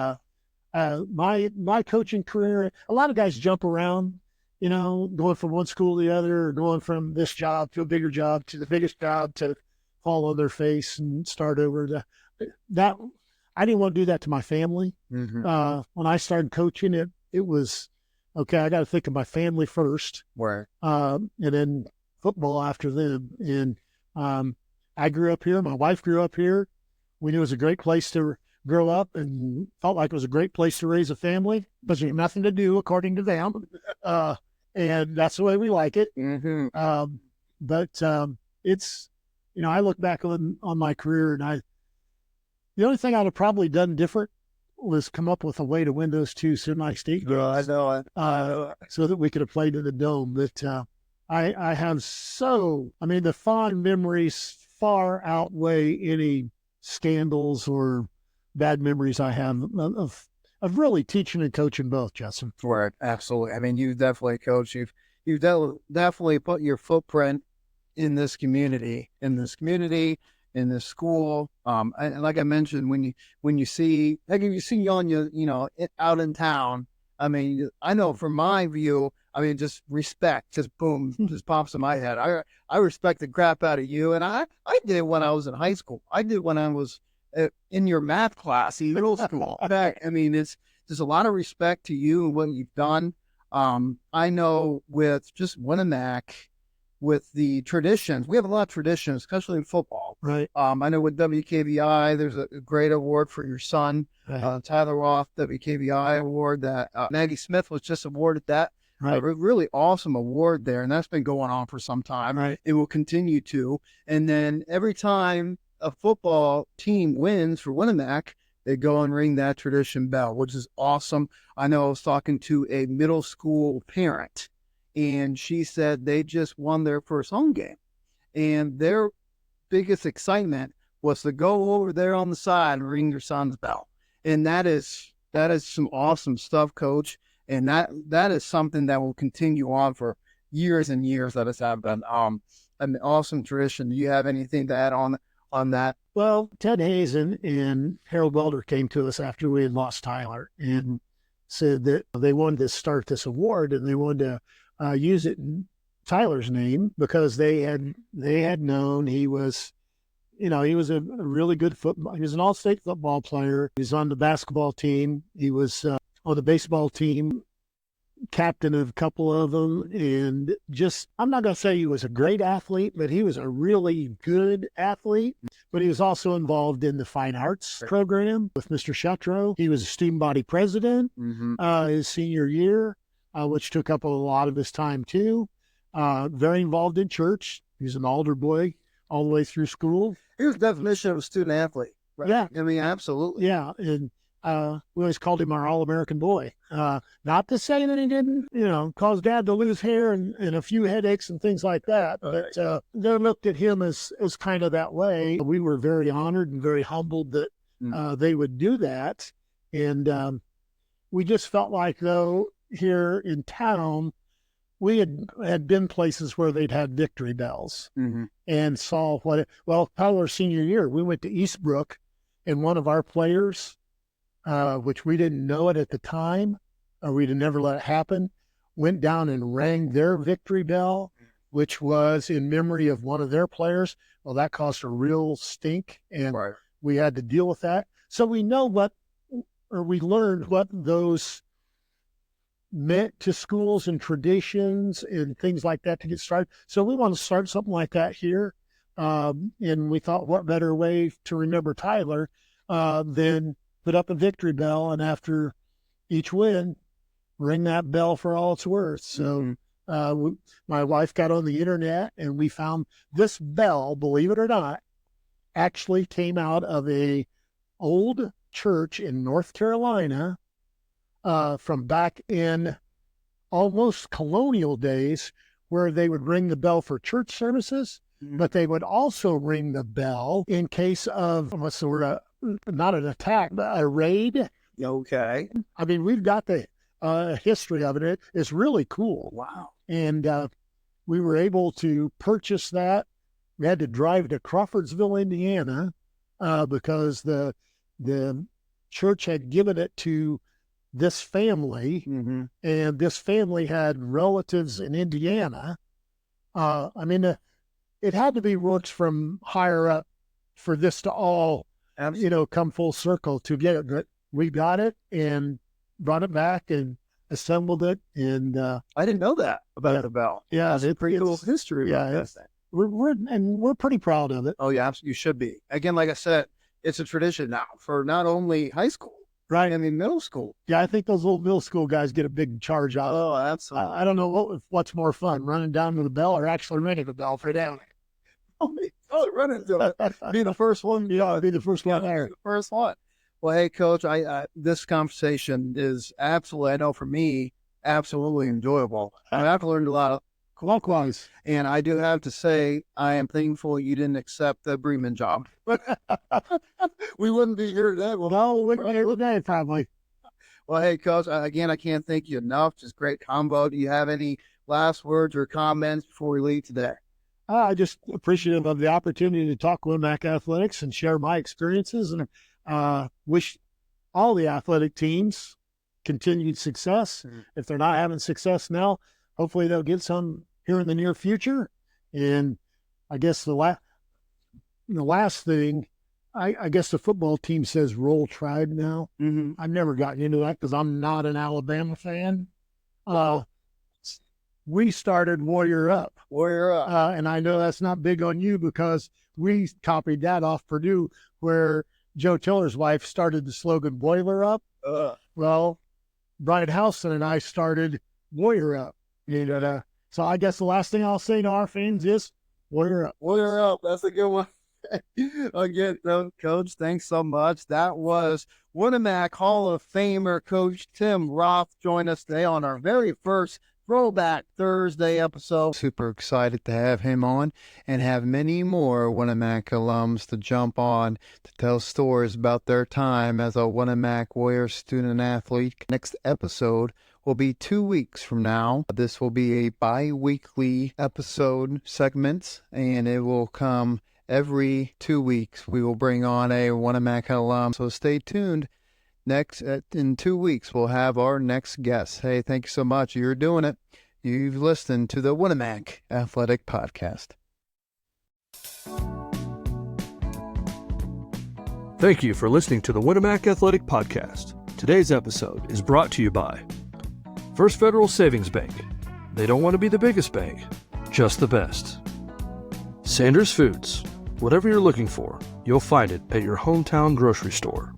my coaching career, a lot of guys jump around, going from one school to the other, or going from this job to a bigger job to the biggest job to fall on their face and start over. That I didn't want to do that to my family. Mm-hmm. When I started coaching, it was okay. I got to think of my family first, Where? and then football after them. And I grew up here. My wife grew up here. We knew it was a great place to grow up and felt like it was a great place to raise a family, but there's nothing to do according to them. And that's the way we like it. Mm-hmm. But it's, I look back on my career, and the only thing I'd have probably done different was come up with a way to win those two semi-state games. I know it. So that we could have played in the dome. But I have the fond memories far outweigh any scandals or bad memories I have of really teaching and coaching both, Justin. Right, absolutely. I mean, you've definitely coached. You've definitely put your footprint in this community, in this school. And like I mentioned, when you see on out in town. I mean, I know from my view, just respect, just boom, just pops in my head. I respect the crap out of you, and I did it when I was in high school. I did when I was in your math class in middle school. There's a lot of respect to you and what you've done. I know with just Winamac, with the traditions, we have a lot of traditions, especially in football. Right. I know with WKBI, there's a great award for your son, Right. Tyler Roth, WKBI award that Maggie Smith was just awarded that. Right. A really awesome award there, and that's been going on for some time. Right. It will continue to. And then every time a football team wins for Winamac, they go and ring that tradition bell, which is awesome. I know I was talking to a middle school parent, and she said they just won their first home game, and their biggest excitement was to go over there on the side and ring their son's bell. And that is some awesome stuff, Coach. And that is something that will continue on for years and years. That has happened. An awesome tradition. Do you have anything to add on that? Well, Ted Hayes and Harold Welder came to us after we had lost Tyler and said that they wanted to start this award, and they wanted to use it in Tyler's name because they had known he was, he was a really good football. He was an all-state football player. He was on the basketball team. He was on the baseball team, captain of a couple of them. And just, I'm not going to say he was a great athlete, but he was a really good athlete. But he was also involved in the fine arts program with Mr. Shutrow. He was a student body president his senior year, which took up a lot of his time too. Very involved in church. He was an altar boy all the way through school. He was the definition of a student athlete. Right? Yeah. Absolutely. Yeah. And we always called him our All-American boy. Not to say that he didn't, cause Dad to lose hair and a few headaches and things like that. But they looked at him as kind of that way. We were very honored and very humbled that they would do that. And we just felt like, though, here in town, we had been places where they'd had victory bells and saw Tyler's senior year, we went to Eastbrook, and one of our players, which we didn't know it at the time, or we'd have never let it happen, went down and rang their victory bell, which was in memory of one of their players. Well, that caused a real stink, and we had to deal with that. So we we learned what those meant to schools and traditions and things like that to get started. So we want to start something like that here. And we thought, what better way to remember Tyler than put up a victory bell, and after each win, ring that bell for all it's worth. So my wife got on the internet, and we found this bell, believe it or not, actually came out of a old church in North Carolina from back in almost colonial days, where they would ring the bell for church services, but they would also ring the bell in case of, not an attack, but a raid. Okay. We've got the history of it. It's really cool. Wow. And we were able to purchase that. We had to drive to Crawfordsville, Indiana, because the church had given it to this family, and this family had relatives in Indiana. It had to be works from higher up for this to all, come full circle to get it. But we got it and brought it back and assembled it. And I didn't know that about the bell. Yeah, it's pretty cool history. Yeah, we're pretty proud of it. Oh yeah, absolutely, you should be. Again, like I said, it's a tradition now for not only high school, right? Middle school. Yeah, I think those old middle school guys get a big charge out. Oh, absolutely. I don't know what's more fun, running down to the bell or actually ringing the bell for down. Running to it. Be the first one. Yeah, be the first one there. The first one. Well, hey, Coach, this conversation is absolutely, I know for me, absolutely enjoyable. I've learned a lot. Likewise. And I do have to say, I am thankful you didn't accept the Bremen job. We wouldn't be here today. Well, we wouldn't be here today, probably. Well, hey, Coach, again, I can't thank you enough. Just great combo. Do you have any last words or comments before we leave today? I just appreciative of the opportunity to talk Winamac athletics and share my experiences, and wish all the athletic teams continued success. If they're not having success now, hopefully they'll get some here in the near future. And I guess the last thing, I guess the football team says Roll Tribe now. I've never gotten into that because I'm not an Alabama fan. We started Warrior Up. And I know that's not big on you because we copied that off Purdue, where Joe Tiller's wife started the slogan Boiler Up. Well, Brian Houston and I started Warrior Up. So I guess the last thing I'll say to our fans is Warrior Up. Warrior Up. That's a good one. Again, Coach, thanks so much. That was Winamac Hall of Famer Coach Tim Roth joined us today on our very first Throwback Thursday episode. Super excited to have him on and have many more Winamac alums to jump on to tell stories about their time as a Winamac Warrior student athlete. Next episode will be 2 weeks from now. This will be a bi-weekly episode segment, and it will come every 2 weeks. We will bring on a Winamac alum, so stay tuned. Next, in 2 weeks, we'll have our next guest. Hey, thank you so much. You're doing it. You've listened to the Winamac Athletic Podcast. Thank you for listening to the Winamac Athletic Podcast. Today's episode is brought to you by First Federal Savings Bank. They don't want to be the biggest bank, just the best. Sanders Foods. Whatever you're looking for, you'll find it at your hometown grocery store.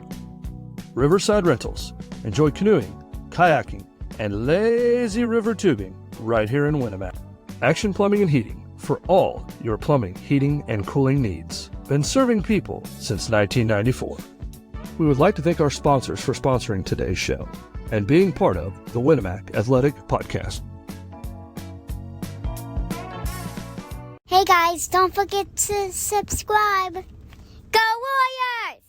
Riverside Rentals. Enjoy canoeing, kayaking, and lazy river tubing right here in Winamac. Action Plumbing and Heating for all your plumbing, heating, and cooling needs. Been serving people since 1994. We would like to thank our sponsors for sponsoring today's show and being part of the Winamac Athletic Podcast. Hey guys, don't forget to subscribe. Go Warriors!